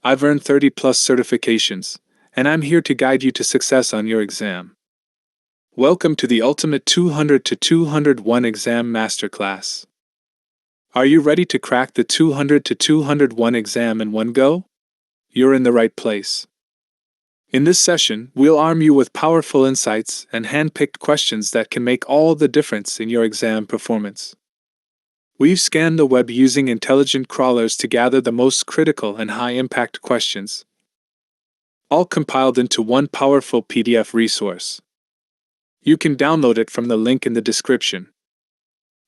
I've earned 30 plus certifications, and I'm here to guide you to success on your exam. Welcome to the Ultimate 200 to 201 Exam Masterclass. Are you ready to crack the 200 to 201 exam in one go? You're in the right place. In this session, we'll arm you with powerful insights and hand-picked questions that can make all the difference in your exam performance. We've scanned the web using intelligent crawlers to gather the most critical and high-impact questions, all compiled into one powerful PDF resource. You can download it from the link in the description.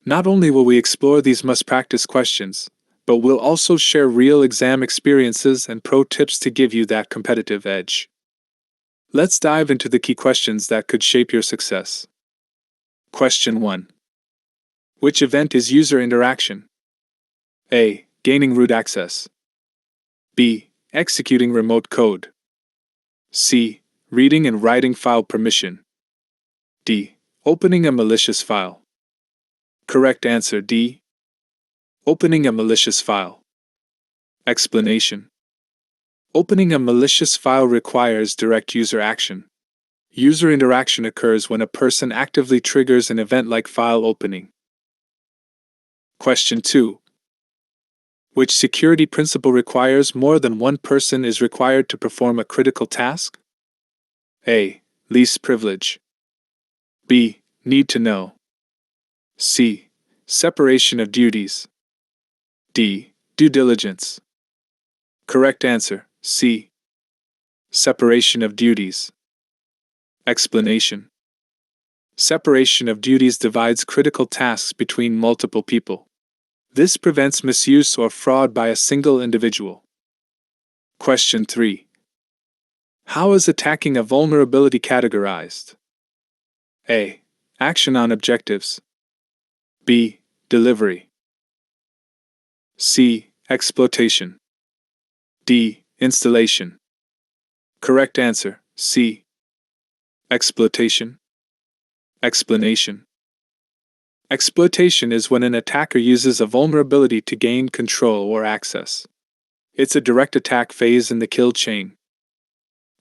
Not only will we explore these must-practice questions, but we'll also share real exam experiences and pro tips to give you that competitive edge. Let's dive into the key questions that could shape your success. Question 1. Which event is user interaction? A. Gaining root access. B. Executing remote code. C. Reading and writing file permission. D. Opening a malicious file. Correct answer D. Opening a malicious file. Explanation. Opening a malicious file requires direct user action. User interaction occurs when a person actively triggers an event like file opening. Question 2. Which security principle requires more than one person is required to perform a critical task? A. Least privilege. B. Need to know. C. Separation of duties. D. Due diligence. Correct answer C. Separation of duties. Explanation. Separation of duties divides critical tasks between multiple people. This prevents misuse or fraud by a single individual. Question 3. How is attacking a vulnerability categorized? A. Action on objectives. B. Delivery. C. Exploitation. D. Installation. Correct answer C. Exploitation. Explanation. Exploitation is when an attacker uses a vulnerability to gain control or access. It's a direct attack phase in the kill chain.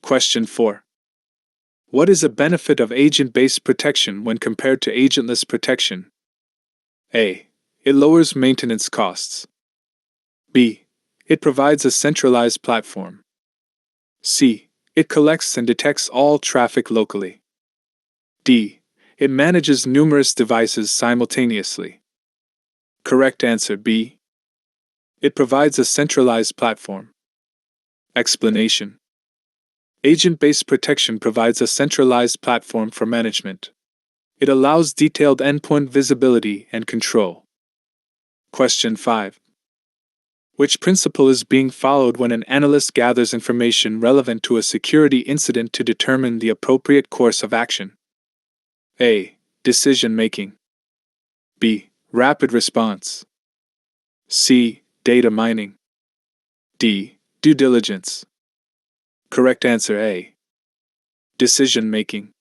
Question 4. What is a benefit of agent-based protection when compared to agentless protection? A. It lowers maintenance costs. B. It provides a centralized platform. C. It collects and detects all traffic locally. D. It manages numerous devices simultaneously. Correct answer B. It provides a centralized platform. Explanation. Agent-based protection provides a centralized platform for management. It allows detailed endpoint visibility and control. Question 5. Which principle is being followed when an analyst gathers information relevant to a security incident to determine the appropriate course of action? A. Decision-making. B. Rapid response. C. Data mining. D. Due diligence. Correct answer A. Decision-making.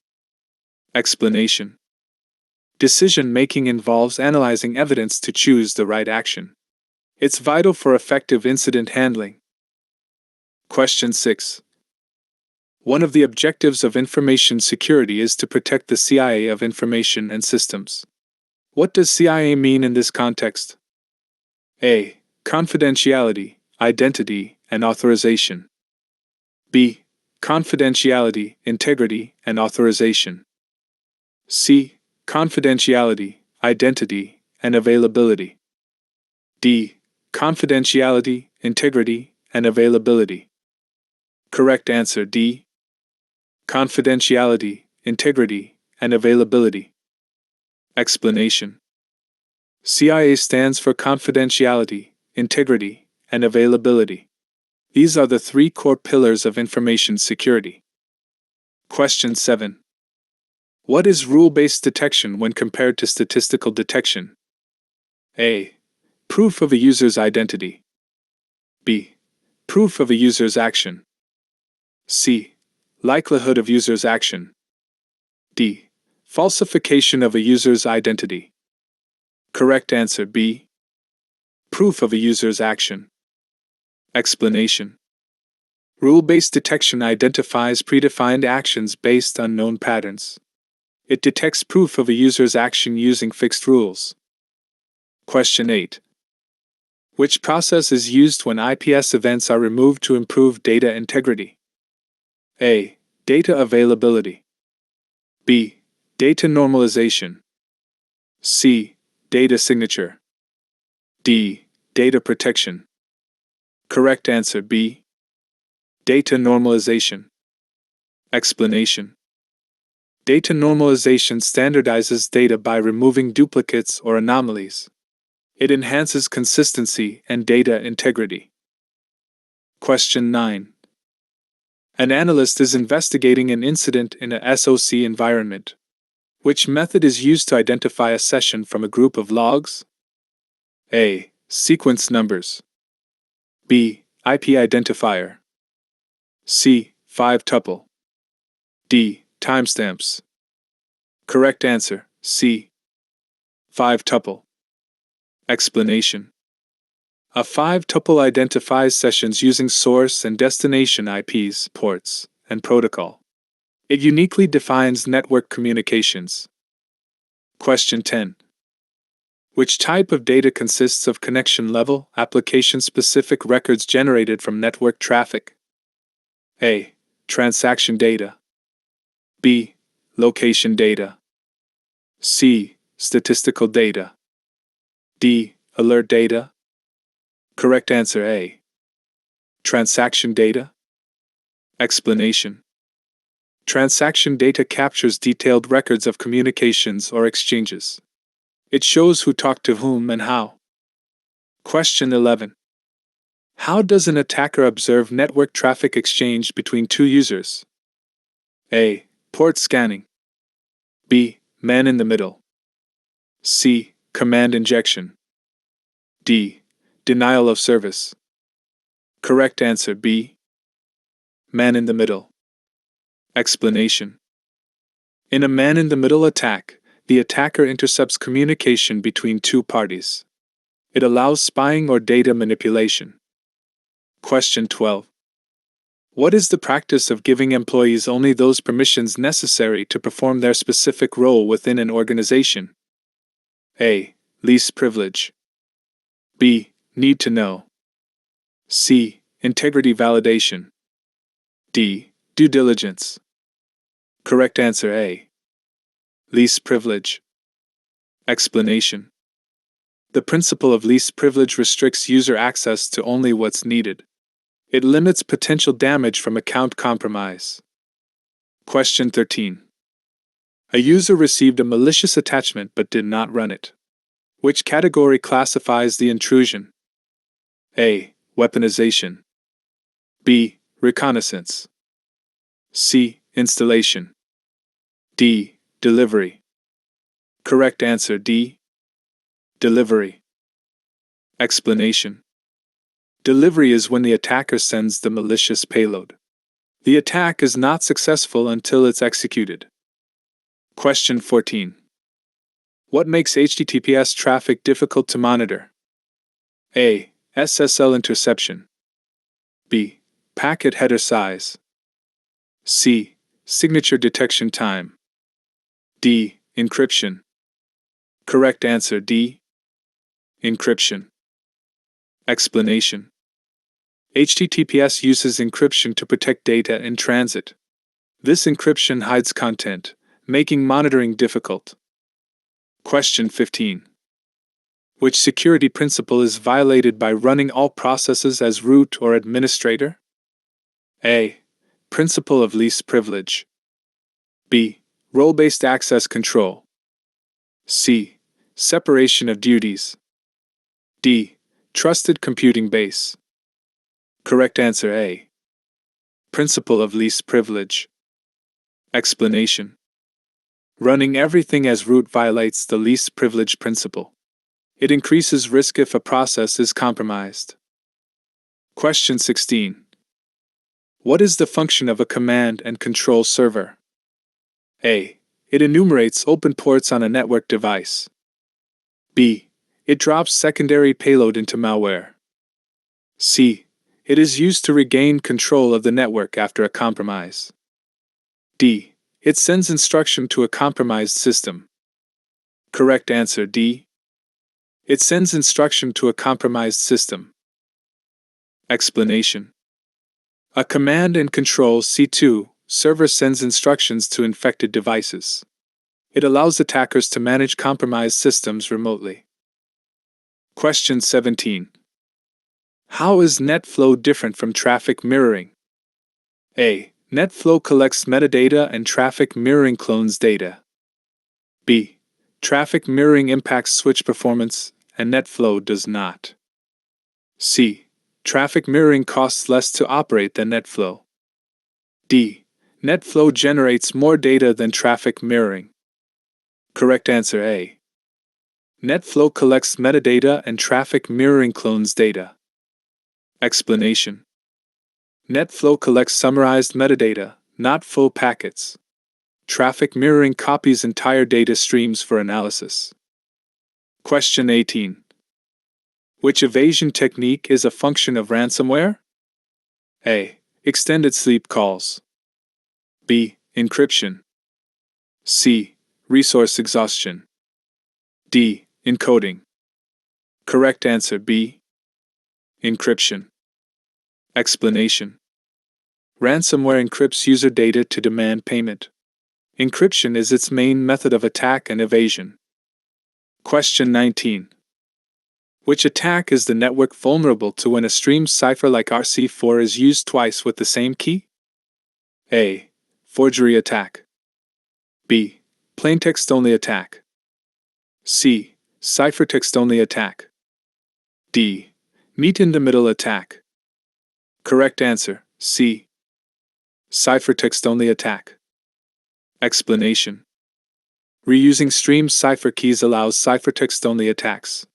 Explanation. Decision-making involves analyzing evidence to choose the right action. It's vital for effective incident handling. Question 6. One of the objectives of information security is to protect the CIA of information and systems. What does CIA mean in this context? A. Confidentiality, identity, and authorization. B. Confidentiality, integrity, and authorization. C. Confidentiality, identity, and availability. D. Confidentiality, integrity, and availability. Correct answer D. Confidentiality, integrity, and availability. Explanation. CIA stands for confidentiality, integrity, and availability. These are the three core pillars of information security. Question 7. What is rule-based detection when compared to statistical detection? A. Proof of a user's identity. B. Proof of a user's action. C. Likelihood of user's action. D. Falsification of a user's identity. Correct answer B. Proof of a user's action. Explanation. Rule-based detection identifies predefined actions based on known patterns. It detects proof of a user's action using fixed rules. Question 8. Which process is used when IPS events are removed to improve data integrity? A. Data availability. B. Data normalization. C. Data signature. D. Data protection. Correct answer B. Data normalization. Explanation. Data normalization standardizes data by removing duplicates or anomalies. It enhances consistency and data integrity. Question 9. An analyst is investigating an incident in a SOC environment. Which method is used to identify a session from a group of logs? A. Sequence numbers. B. IP identifier. C. 5-tuple. D. Timestamps. Correct answer C. 5-tuple. Explanation. A 5-tuple identifies sessions using source and destination IPs, ports, and protocol. It uniquely defines network communications. Question 10. Which type of data consists of connection-level, application-specific records generated from network traffic? A. Transaction data. B. Location data. C. Statistical data. D. Alert data. Correct answer A. Transaction data. Explanation. Transaction data captures detailed records of communications or exchanges. It shows who talked to whom and how. Question 11. How does an attacker observe network traffic exchanged between two users? A. Port scanning. B. Man in the middle. C. Command injection. D. Denial of service. Correct answer B. Man in the middle. Explanation. In a man-in-the-middle attack, the attacker intercepts communication between two parties. It allows spying or data manipulation. Question 12. What is the practice of giving employees only those permissions necessary to perform their specific role within an organization? A. Least privilege. B. Need to know. C. Integrity validation. D. Due diligence. Correct answer A. Least privilege. Explanation. The principle of least privilege restricts user access to only what's needed. It limits potential damage from account compromise. Question 13. A user received a malicious attachment but did not run it. Which category classifies the intrusion? A. Weaponization. B. Reconnaissance. C. Installation. D. Delivery. Correct answer D. Delivery. Explanation. Delivery is when the attacker sends the malicious payload. The attack is not successful until it's executed. Question 14. What makes HTTPS traffic difficult to monitor? A. SSL interception. B. Packet header size. C. Signature detection time. D. Encryption. Correct answer D. Encryption. Explanation. HTTPS uses encryption to protect data in transit. This encryption hides content, making monitoring difficult. Question 15. Which security principle is violated by running all processes as root or administrator? A. Principle of least privilege. B. Role-based access control. C. Separation of duties. D. Trusted computing base. Correct answer A. Principle of least privilege. Explanation. Running everything as root violates the least privilege principle. It increases risk if a process is compromised. Question 16. What is the function of a command and control server? A. It enumerates open ports on a network device. B. It drops secondary payload into malware. C. It is used to regain control of the network after a compromise. D. It sends instruction to a compromised system. Correct answer D. It sends instruction to a compromised system. Explanation. A command and control C2 server sends instructions to infected devices. It allows attackers to manage compromised systems remotely. Question 17. How is NetFlow different from traffic mirroring? A. NetFlow collects metadata and traffic mirroring clones data. B. Traffic mirroring impacts switch performance, and NetFlow does not. C. Traffic mirroring costs less to operate than NetFlow. D. NetFlow generates more data than traffic mirroring. Correct answer A. NetFlow collects metadata and traffic mirroring clones data. Explanation. NetFlow collects summarized metadata, not full packets. Traffic mirroring copies entire data streams for analysis. Question 18. Which evasion technique is a function of ransomware? A. Extended sleep calls. B. Encryption. C. Resource exhaustion. D. Encoding. Correct answer B. Encryption. Explanation. Ransomware encrypts user data to demand payment. Encryption is its main method of attack and evasion. Question 19. Which attack is the network vulnerable to when a stream cipher like RC4 is used twice with the same key? A. Forgery attack. B. Plaintext-only attack. C. Ciphertext-only attack. D. Meet-in-the-middle attack. Correct answer, C. Ciphertext-only attack. Explanation. Reusing stream cipher keys allows ciphertext-only attacks.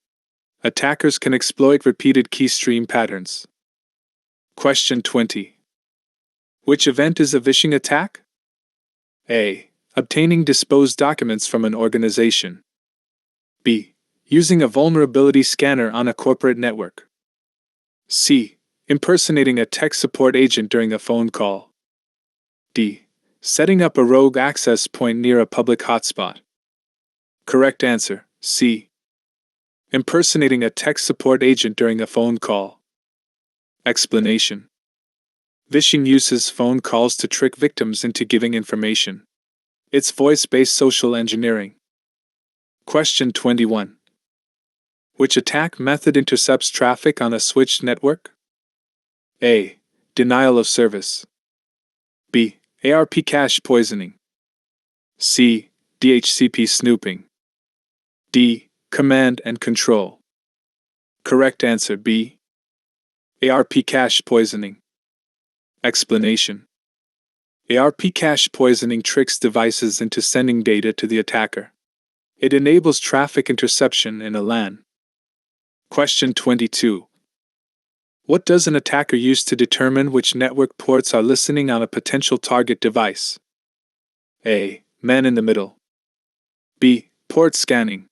Attackers can exploit repeated key stream patterns. Question 20. Which event is a vishing attack? A. Obtaining disposed documents from an organization. B. Using a vulnerability scanner on a corporate network. C. Impersonating a tech support agent during a phone call. D. Setting up a rogue access point near a public hotspot. Correct answer, C. Impersonating a tech support agent during a phone call. Explanation. Vishing uses phone calls to trick victims into giving information. It's voice-based social engineering. Question 21. Which attack method intercepts traffic on a switched network? A. Denial of service. B. ARP cache poisoning. C. DHCP snooping. D. Command and control. Correct answer B. ARP cache poisoning. Explanation. ARP cache poisoning tricks devices into sending data to the attacker. It enables traffic interception in a LAN. Question 22. What does an attacker use to determine which network ports are listening on a potential target device? A. Man in the middle. B. Port scanning.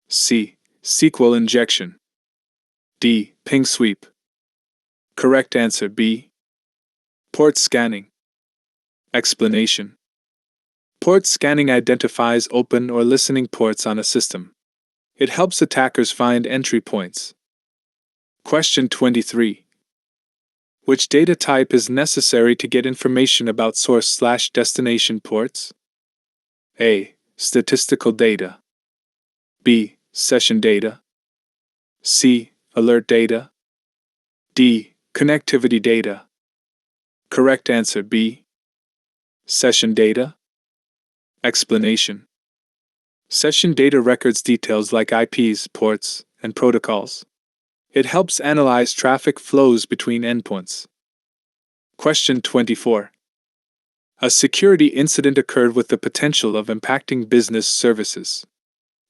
C. SQL injection. D. Ping sweep. Correct answer B. Port scanning. Explanation. Port scanning identifies open or listening ports on a system. It helps attackers find entry points. Question 23. Which data type is necessary to get information about source/destination ports? A. Statistical data. B. Session data. C. Alert data. D. Connectivity data. Correct answer B. Session data. Explanation. Session data records details like IPs, ports, and protocols. It helps analyze traffic flows between endpoints. Question 24. A security incident occurred with the potential of impacting business services.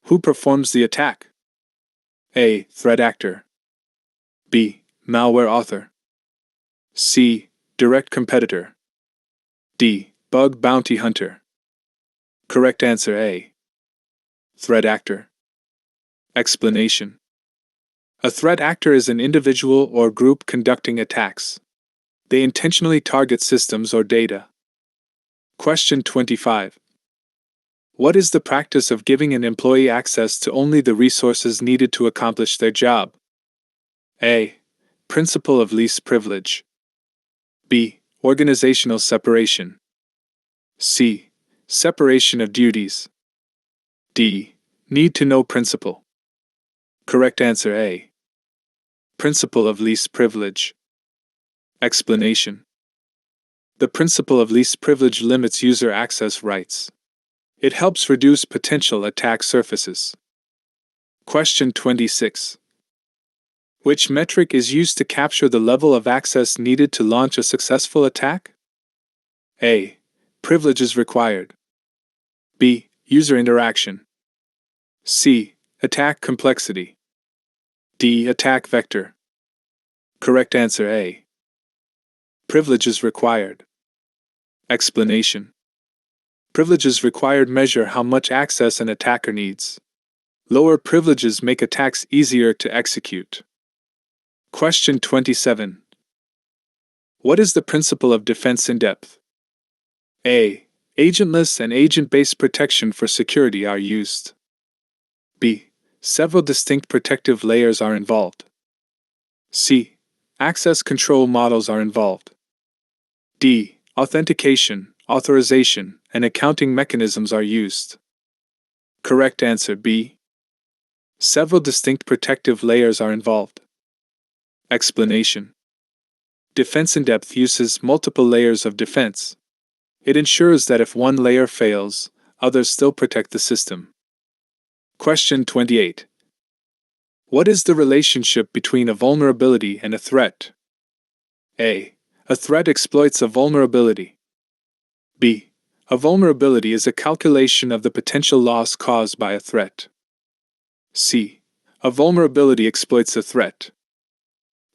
Who performs the attack? A. Threat actor. B. Malware author. C. Direct competitor. D. Bug bounty hunter. Correct answer A. Threat actor. Explanation. A threat actor is an individual or group conducting attacks. They intentionally target systems or data. Question 25. What is the practice of giving an employee access to only the resources needed to accomplish their job? A. Principle of least privilege. B. Organizational separation. C. Separation of duties. D. Need-to-know principle. Correct answer A. Principle of least privilege. Explanation. The principle of least privilege limits user access rights. It helps reduce potential attack surfaces. Question 26. Which metric is used to capture the level of access needed to launch a successful attack? A. Privileges required. B. User interaction. C. Attack complexity. D. Attack vector. Correct answer A. Privileges required. Explanation. Privileges required measure how much access an attacker needs. Lower privileges make attacks easier to execute. Question 27. What is the principle of defense in depth? A. Agentless and agent-based protection for security are used. B. Several distinct protective layers are involved. C. Access control models are involved. D. Authentication, authorization, and accounting mechanisms are used. Correct answer B. Several distinct protective layers are involved. Explanation. Defense in depth uses multiple layers of defense. It ensures that if one layer fails, others still protect the system. Question 28. What is the relationship between a vulnerability and a threat? A. A threat exploits a vulnerability. B. A vulnerability is a calculation of the potential loss caused by a threat. C. A vulnerability exploits a threat.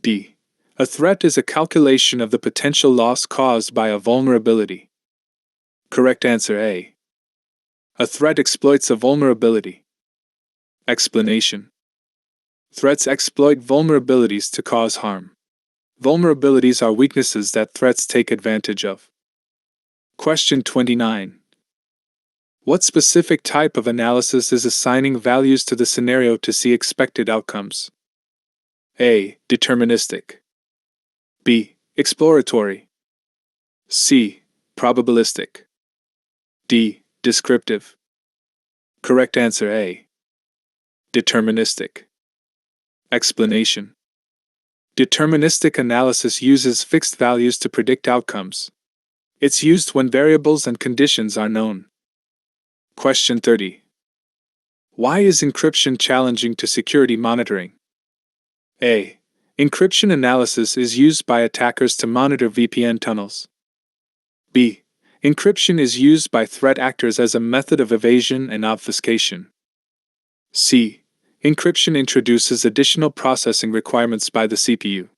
D. A threat is a calculation of the potential loss caused by a vulnerability. Correct answer A. A threat exploits a vulnerability. Explanation. Threats exploit vulnerabilities to cause harm. Vulnerabilities are weaknesses that threats take advantage of. Question 29. What specific type of analysis is assigning values to the scenario to see expected outcomes? A. Deterministic. B. Exploratory. C. Probabilistic. D. Descriptive. Correct answer A. Deterministic. Explanation. Deterministic analysis uses fixed values to predict outcomes. It's used when variables and conditions are known. Question 30. Why is encryption challenging to security monitoring? A. Encryption analysis is used by attackers to monitor VPN tunnels. B. Encryption is used by threat actors as a method of evasion and obfuscation. C. Encryption introduces additional processing requirements by the CPU.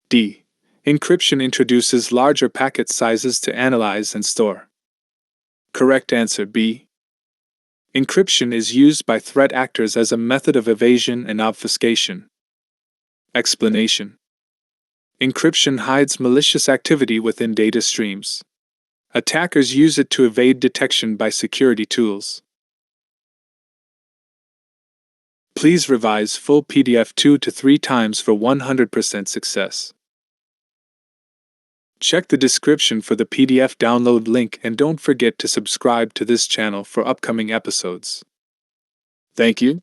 D. Encryption introduces larger packet sizes to analyze and store. Correct answer B. Encryption is used by threat actors as a method of evasion and obfuscation. Explanation. Encryption hides malicious activity within data streams. Attackers use it to evade detection by security tools. Please revise full PDF 2 to 3 times for 100% success. Check the description for the PDF download link and don't forget to subscribe to this channel for upcoming episodes. Thank you.